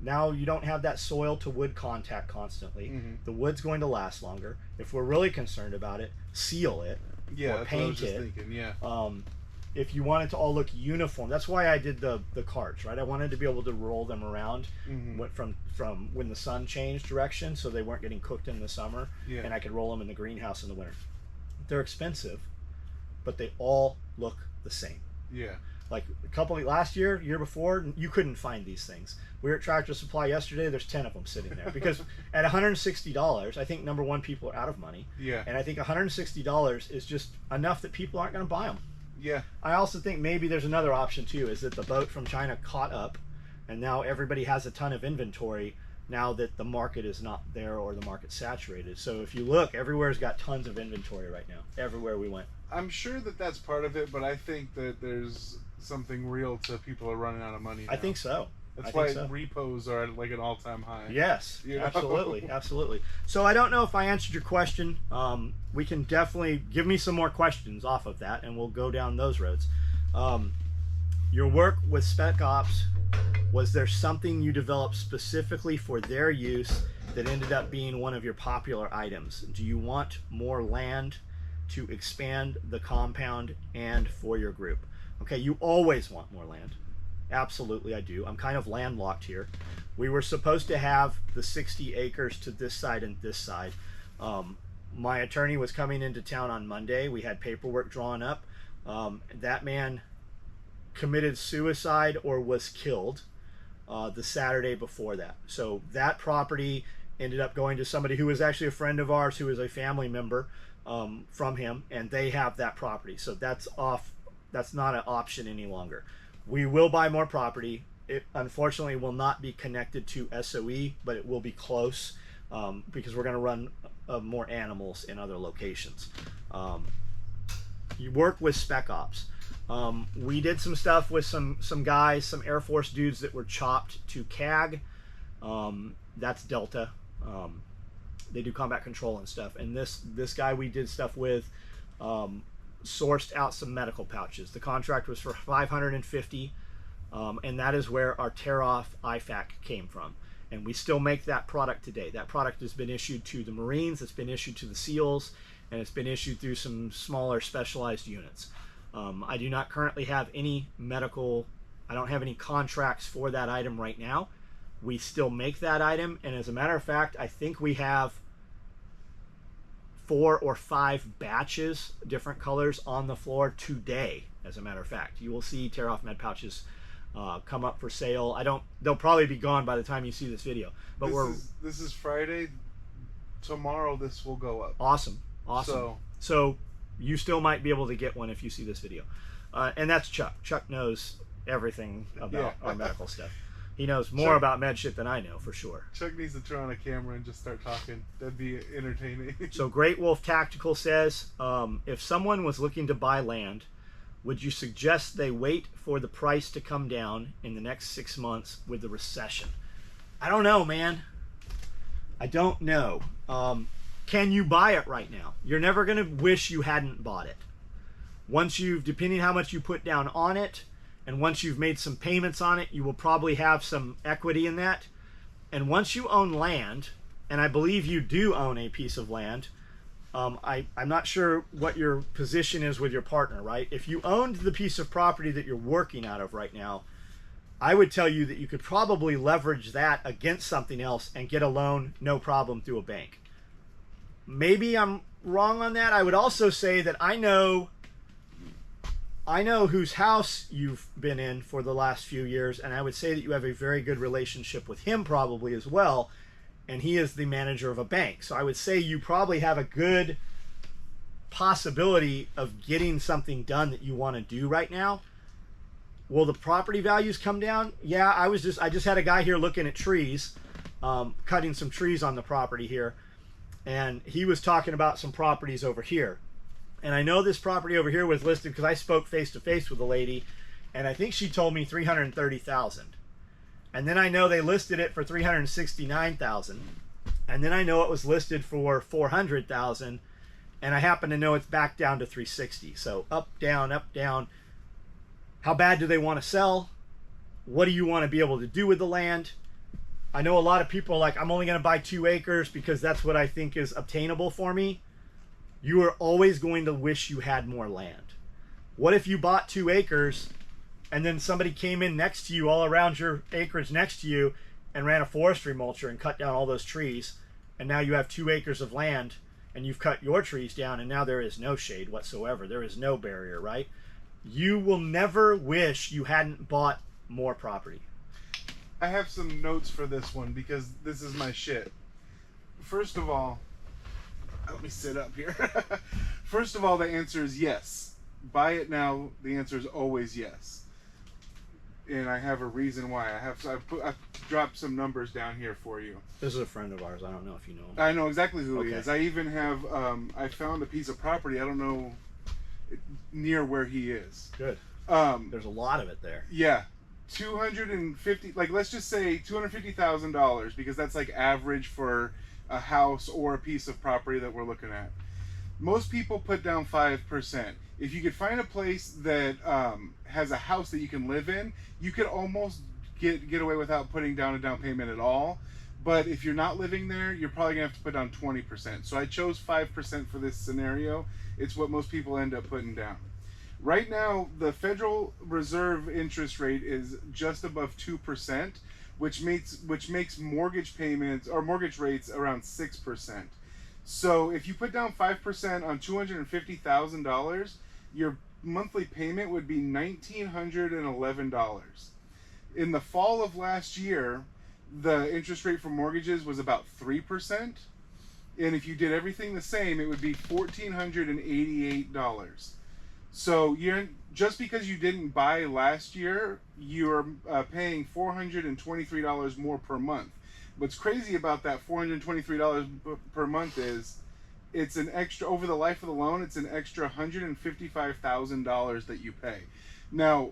Now you don't have that soil to wood contact constantly. The wood's going to last longer. If we're really concerned about it, seal it or paint it. Thinking, yeah. If you want it to all look uniform, that's why I did the carts, right? I wanted to be able to roll them around from when the sun changed direction, so they weren't getting cooked in the summer, and I could roll them in the greenhouse in the winter. They're expensive, but they all look the same. Yeah. Like last year, year before, you couldn't find these things. We were at Tractor Supply yesterday. There's 10 of them sitting there because at $160, I think number one, people are out of money. Yeah. And I think $160 is just enough that people aren't going to buy them. Yeah. I also think maybe there's another option too, is that the boat from China caught up, and now everybody has a ton of inventory now that the market is not there or the market's saturated. So if you look, everywhere's got tons of inventory right now. Everywhere we went. I'm sure that that's part of it, but I think that there's something real to people are running out of money now. I think so. That's why repos are at like an all-time high. Yes, You know? absolutely, absolutely. So I don't know if I answered your question. We can definitely give me some more questions off of that, and we'll go down those roads. Your work with Spec Ops, was there something you developed specifically for their use that ended up being one of your popular items? Do you want more land to expand the compound and for your group? Okay, you always want more land. Absolutely, I do. I'm kind of landlocked here. We were supposed to have the 60 acres to this side and this side. My attorney was coming into town on Monday. We had paperwork drawn up. That man committed suicide or was killed the Saturday before that. So that property ended up going to somebody who was actually a friend of ours, who is a family member from him, and they have that property. So that's off. That's not an option any longer. We will buy more property. It unfortunately will not be connected to SOE, but it will be close because we're going to run more animals in other locations. You work with Spec Ops. We did some stuff with some guys, some Air Force dudes that were chopped to CAG. That's Delta. They do combat control and stuff. And this guy we did stuff with sourced out some medical pouches. The contract was for 550, and that is where our tear-off IFAC came from. And we still make that product today. That product has been issued to the Marines, it's been issued to the SEALs, and it's been issued through some smaller specialized units. I do not currently have any medical, I don't have any contracts for that item right now. We still make that item, and as a matter of fact, I think we have 4 or 5 batches, different colors, on the floor today. As a matter of fact, you will see tear-off med pouches come up for sale. They'll probably be gone by the time you see this video. But this is Friday. Tomorrow this will go up. Awesome. So you still might be able to get one if you see this video. And that's Chuck. Chuck knows everything about our medical stuff. He knows more about med shit than I know, for sure. Chuck needs to turn on a camera and just start talking. That'd be entertaining. So Great Wolf Tactical says, if someone was looking to buy land, would you suggest they wait for the price to come down in the next 6 months with the recession? I don't know, man. I don't know. Can you buy it right now? You're never going to wish you hadn't bought it. Once depending how much you put down on it, and once you've made some payments on it, you will probably have some equity in that. And once you own land, and I believe you do own a piece of land, I'm not sure what your position is with your partner, right? If you owned the piece of property that you're working out of right now, I would tell you that you could probably leverage that against something else and get a loan, no problem, through a bank. Maybe I'm wrong on that. I would also say that I know whose house you've been in for the last few years, and I would say that you have a very good relationship with him probably as well, and he is the manager of a bank. So I would say you probably have a good possibility of getting something done that you want to do right now. Will the property values come down? Yeah, I just had a guy here looking at trees, cutting some trees on the property here, and he was talking about some properties over here. And I know this property over here was listed because I spoke face to face with a lady, and I think she told me $330,000. And then I know they listed it for $369,000. And then I know it was listed for $400,000, and I happen to know it's back down to $360,000. So up, down, up, down. How bad do they want to sell? What do you want to be able to do with the land? I know a lot of people are like, I'm only going to buy 2 acres because that's what I think is obtainable for me. You are always going to wish you had more land. What if you bought 2 acres and then somebody came in next to you, all around your acreage next to you, and ran a forestry mulcher and cut down all those trees, and now you have 2 acres of land and you've cut your trees down and now there is no shade whatsoever. There is no barrier, right? You will never wish you hadn't bought more property. I have some notes for this one because this is my shit. First of all, let me sit up here. First of all, the answer is yes. Buy it now. The answer is always yes. And I have a reason why. I've dropped some numbers down here for you. This is a friend of ours. I don't know if you know him. I know exactly who he is. I even have, I found a piece of property. I don't know near where he is. Good. There's a lot of it there. Yeah. 250, like let's just say $250,000 because that's like average for a house or a piece of property that we're looking at. Most people put down 5%. If you could find a place that has a house that you can live in, you could almost get away without putting down a down payment at all. But if you're not living there, you're probably gonna have to put down 20%. So I chose 5% for this scenario. It's what most people end up putting down. Right now, the Federal Reserve interest rate is just above 2%, which makes mortgage payments or mortgage rates around 6%. So if you put down 5% on $250,000, your monthly payment would be $1,911. In the fall of last year, the interest rate for mortgages was about 3%. And if you did everything the same, it would be $1,488. So just because you didn't buy last year, you're paying $423 more per month. What's crazy about that $423 per month is it's an extra, over the life of the loan, it's an extra $155,000 that you pay. Now,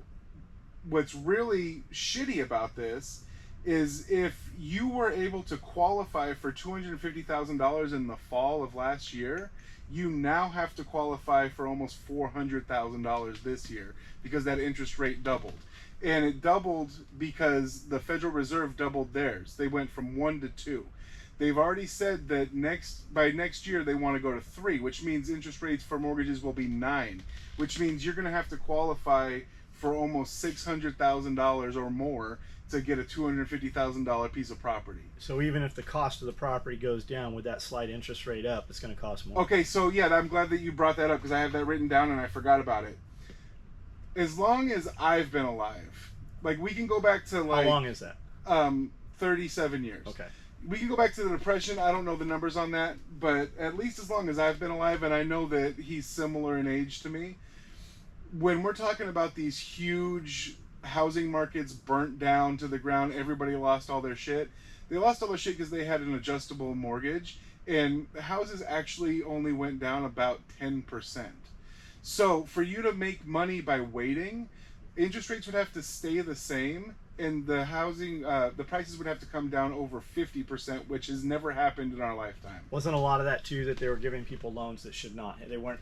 what's really shitty about this is if you were able to qualify for $250,000 in the fall of last year, you now have to qualify for almost $400,000 this year because that interest rate doubled. And it doubled because the Federal Reserve doubled theirs. They went from 1 to 2. They've already said that by next year they want to go to 3, which means interest rates for mortgages will be 9, which means you're going to have to qualify for almost $600,000 or more to get a $250,000 piece of property. So even if the cost of the property goes down with that slight interest rate up, it's going to cost more. Okay, so yeah, I'm glad that you brought that up because I have that written down and I forgot about it. As long as I've been alive, like we can go back to like... How long is that? 37 years. Okay. We can go back to the Depression. I don't know the numbers on that, but at least as long as I've been alive, and I know that he's similar in age to me, when we're talking about these huge housing markets burnt down to the ground, everybody lost all their shit. They lost all their shit because they had an adjustable mortgage, and houses actually only went down about 10%. So for you to make money by waiting, interest rates would have to stay the same, and the housing, the prices would have to come down over 50%, which has never happened in our lifetime. Wasn't a lot of that too that they were giving people loans that should not? They weren't.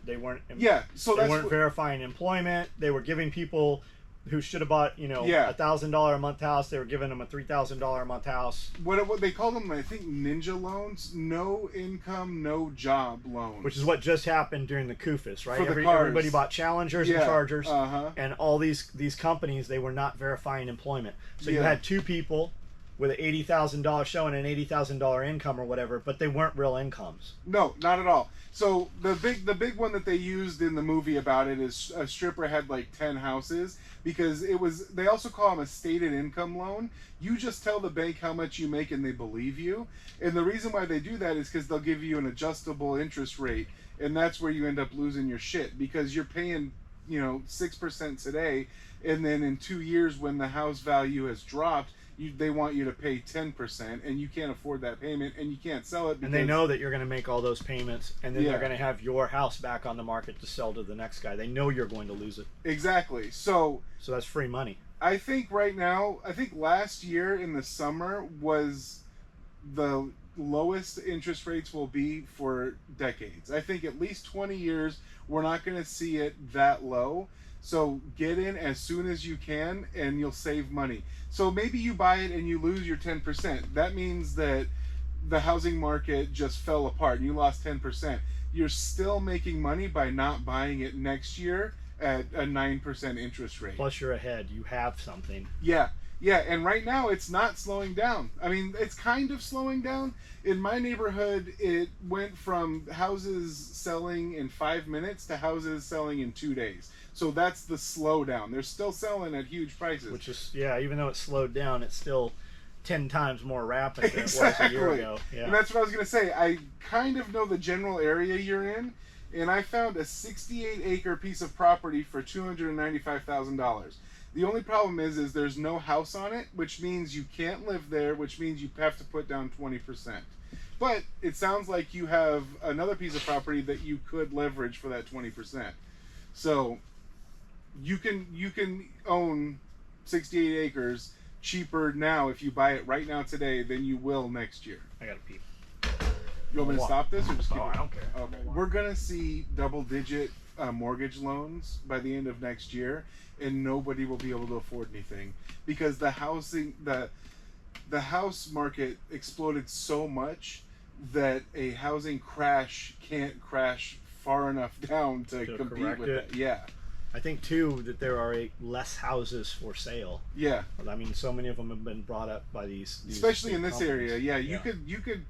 Yeah. So they weren't verifying employment. They were giving people who should have bought, $1,000 a month house. They were giving them a $3,000 a month house. What they call them, I think, ninja loans, no income, no job loans. Which is what just happened during the CUFIS, right? For the cars. Everybody bought Challengers and Chargers, uh-huh. and all these companies, they were not verifying employment. So you had two people with an $80,000 showing an $80,000 income or whatever, but they weren't real incomes. No, not at all. So the big one that they used in the movie about it is a stripper had like 10 houses because they also call them a stated income loan. You just tell the bank how much you make and they believe you. And the reason why they do that is because they'll give you an adjustable interest rate, and that's where you end up losing your shit because you're paying 6% today, and then in 2 years when the house value has dropped, they want you to pay 10%, and you can't afford that payment, and you can't sell it. Because, and they know that you're going to make all those payments, and then they're going to have your house back on the market to sell to the next guy. They know you're going to lose it. Exactly. So that's free money. I think right now, last year in the summer was the lowest interest rates will be for decades. I think at least 20 years, we're not going to see it that low. So get in as soon as you can and you'll save money. So maybe you buy it and you lose your 10%. That means that the housing market just fell apart and you lost 10%. You're still making money by not buying it next year at a 9% interest rate. Plus you're ahead. You have something. Yeah. Yeah, and right now it's not slowing down. I mean, it's kind of slowing down. In my neighborhood, it went from houses selling in 5 minutes to houses selling in 2 days. So that's the slowdown. They're still selling at huge prices. Which is, yeah, even though it's slowed down, it's still 10 times more rapid than exactly. it was a year ago. Yeah. And that's what I was going to say. I kind of know the general area you're in, and I found a 68-acre piece of property for $295,000. The only problem is there's no house on it, which means you can't live there, which means you have to put down 20%. But it sounds like you have another piece of property that you could leverage for that 20%. So you can own 68 acres cheaper now if you buy it right now today than you will next year. I gotta pee. You want me to stop this or just keep I don't care. Okay. We're gonna see double-digit mortgage loans by the end of next year, and nobody will be able to afford anything because the house market exploded so much that a housing crash can't crash far enough down to compete with it. Yeah. I think too that there are less houses for sale. Yeah. I mean, so many of them have been brought up by these especially in this companies. area. Yeah, you could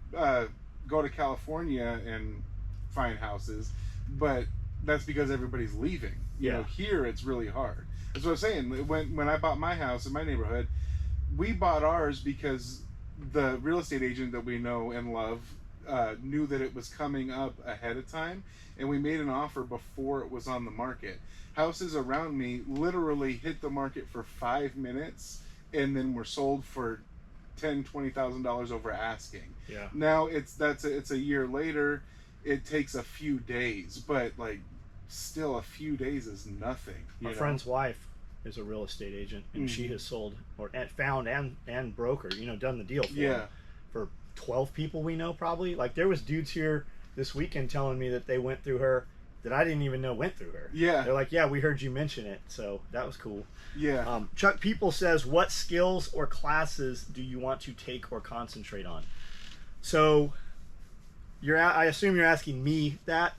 go to California and find houses, but that's because everybody's leaving. You know, here it's really hard. That's what I'm saying. When I bought my house in my neighborhood, we bought ours because the real estate agent that we know and love knew that it was coming up ahead of time, and we made an offer before it was on the market. Houses around me literally hit the market for 5 minutes and then were sold for $10,000-$20,000 over asking. Yeah. Now it's a year later. It takes a few days, but like still a few days is nothing. My friend's wife is a real estate agent, and she has sold or found and broker, done the deal for 12 people we know probably. Like there was dudes here this weekend telling me that they went through her that I didn't even know went through her. Yeah. They're like, yeah, we heard you mention it, so that was cool. Yeah. Chuck People says, what skills or classes do you want to take or concentrate on? So I assume you're asking me that.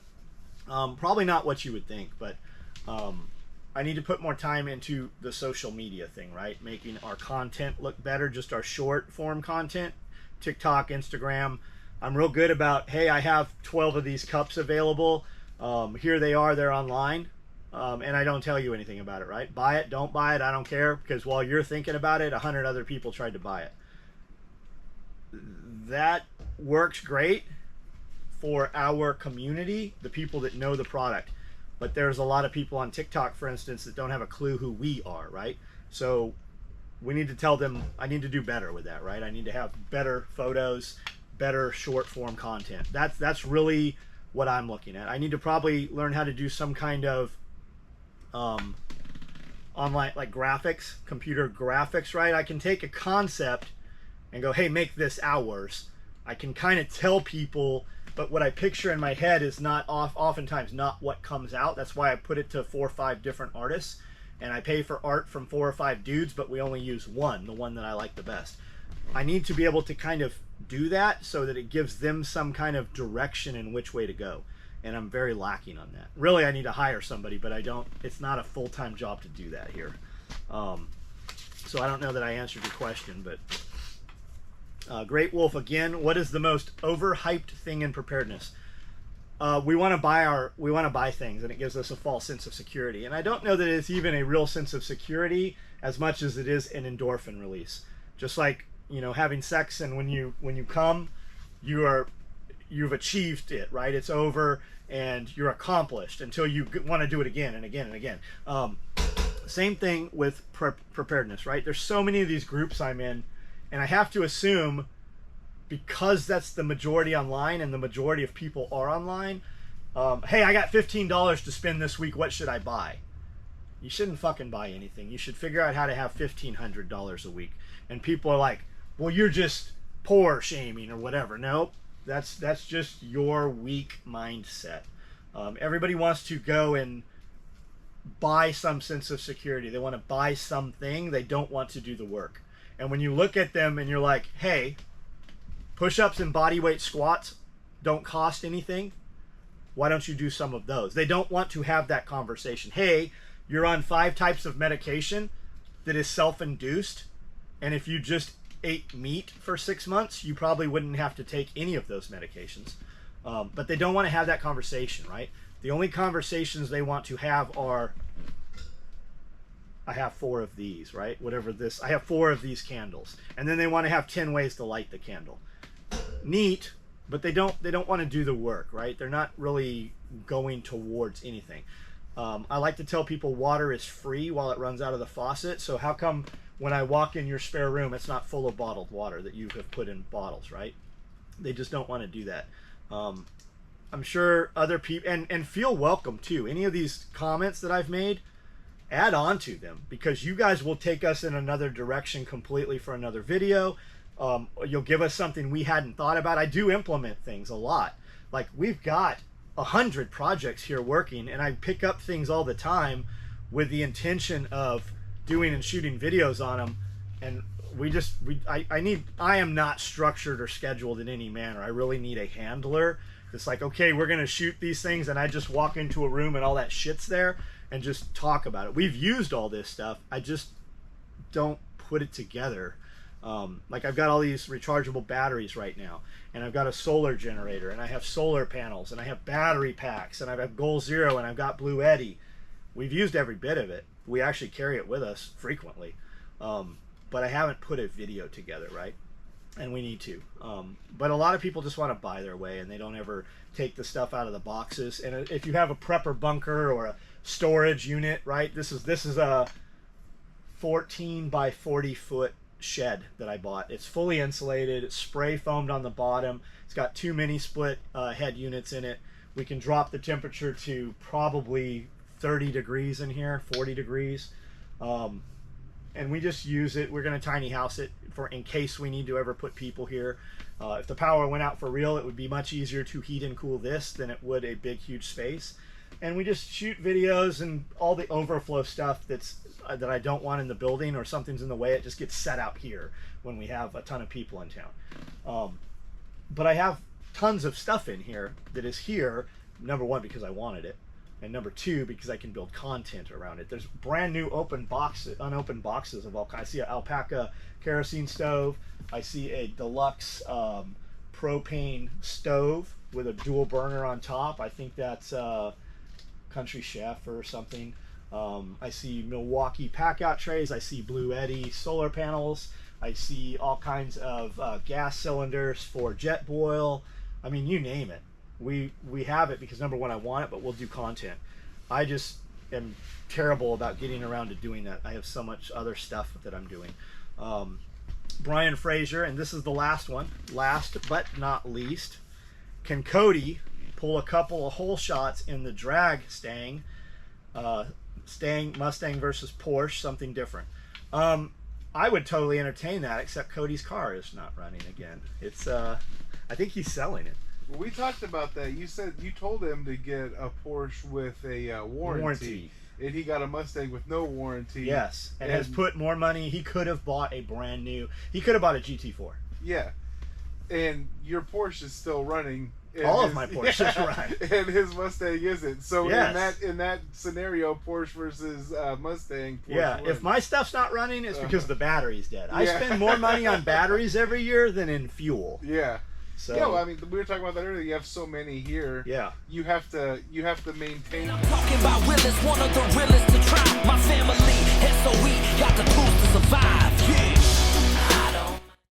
Probably not what you would think, but I need to put more time into the social media thing, right? Making our content look better, just our short form content, TikTok, Instagram. I'm real good about, hey, I have 12 of these cups available. Here they are, they're online. And I don't tell you anything about it, right? Buy it, don't buy it, I don't care, because while you're thinking about it, 100 other people tried to buy it. That works great for our community, the people that know the product. But there's a lot of people on TikTok, for instance, that don't have a clue who we are, right? So we need to tell them, I need to do better with that, right? I need to have better photos, better short form content. That's really what I'm looking at. I need to probably learn how to do some kind of online, like graphics, computer graphics, right? I can take a concept and go, hey, make this ours. I can kind of tell people, but what I picture in my head is oftentimes not what comes out. That's why I put it to 4 or 5 different artists, and I pay for art from 4 or 5 dudes, but we only use one, the one that I like the best. I need to be able to kind of do that so that it gives them some kind of direction in which way to go. And I'm very lacking on that. Really, I need to hire somebody, but it's not a full-time job to do that here. So I don't know that I answered your question, but Great Wolf again, what is the most overhyped thing in preparedness? We want to buy things, and it gives us a false sense of security. And I don't know that it's even a real sense of security as much as it is an endorphin release. Just like, having sex, and when you come, you've achieved it, right? It's over and you're accomplished until you want to do it again and again and again. Same thing with preparedness, right? There's so many of these groups I'm in, and I have to assume, because that's the majority online and the majority of people are online, hey, I got $15 to spend this week, what should I buy? You shouldn't fucking buy anything. You should figure out how to have $1,500 a week. And people are like, well, you're just poor shaming or whatever. Nope, that's just your weak mindset. Everybody wants to go and buy some sense of security. They want to buy something. They don't want to do the work. And when you look at them and you're like, hey, push-ups and bodyweight squats don't cost anything, Why don't you do some of those? They don't want to have that conversation. Hey, you're on 5 types of medication that is self-induced, and if you just ate meat for 6 months, you probably wouldn't have to take any of those medications. But they don't want to have that conversation, right? The only conversations they want to have are, I have 4 of these, right? Whatever this, I have 4 of these candles. And then they want to have 10 ways to light the candle. Neat, but they don't want to do the work, right? They're not really going towards anything. I like to tell people water is free while it runs out of the faucet. So how come when I walk in your spare room, it's not full of bottled water that you have put in bottles, right? They just don't want to do that. I'm sure other people, and feel welcome too. Any of these comments that I've made, add on to them, because you guys will take us in another direction completely for another video. You'll give us something we hadn't thought about. I do implement things a lot. Like, we've got 100 projects here working, and I pick up things all the time with the intention of doing and shooting videos on them. And I am not structured or scheduled in any manner. I really need a handler. It's like, okay, we're going to shoot these things, and I just walk into a room and all that shit's there and just talk about it. We've used all this stuff. I just don't put it together. Like, I've got all these rechargeable batteries right now, and I've got a solar generator, and I have solar panels, and I have battery packs, and I've got Goal Zero, and I've got Blue Eddy. We've used every bit of it. We actually carry it with us frequently. But I haven't put a video together, right? And we need to. But a lot of people just want to buy their way, and they don't ever take the stuff out of the boxes. And if you have a prepper bunker or a storage unit, right? This is a 14 by 40 foot shed that I bought. It's fully insulated. It's spray foamed on the bottom. It's got 2 mini split head units in it. We can drop the temperature to probably 30 degrees in here, 40 degrees. And we just use it. We're going to tiny house it for in case we need to ever put people here. If the power went out for real, it would be much easier to heat and cool this than it would a big, huge space. And we just shoot videos, and all the overflow stuff that I don't want in the building, or something's in the way, it just gets set out here when we have a ton of people in town. But I have tons of stuff in here that is here, number 1, because I wanted it, and number 2, because I can build content around it. There's brand new unopened boxes of all kinds. I see an alpaca kerosene stove. I see a deluxe propane stove with a dual burner on top. I think that's Country Chef or something. I see Milwaukee pack-out trays. I see Blue Eddy solar panels. I see all kinds of gas cylinders for jet boil. I mean, you name it. We have it because, number 1, I want it, but we'll do content. I just am terrible about getting around to doing that. I have so much other stuff that I'm doing. Brian Fraser, and this is the last one, last but not least. Can Cody pull a couple of hole shots in the drag Stang Mustang versus Porsche, something different? I would totally entertain that, except Cody's car is not running again. It's I think he's selling it. Well, we talked about that. You said you told him to get a Porsche with a warranty, and he got a Mustang with no warranty. Yes, and has put more money. He could have bought a brand new. He could have bought a GT4. Yeah, and your Porsche is still running. All of my Porsches run, and his Mustang isn't. So yes. in that scenario, Porsche versus Mustang. Porsche yeah, wins. If my stuff's not running, it's because the battery's dead. I spend more money on batteries every year than in fuel. Yeah. So, yeah, well, I mean, we were talking about that earlier. You have so many here. Yeah. You have to maintain. I'm talking about realest, one of the realest to try. My family, SOE, got the tools to survive. Yeah.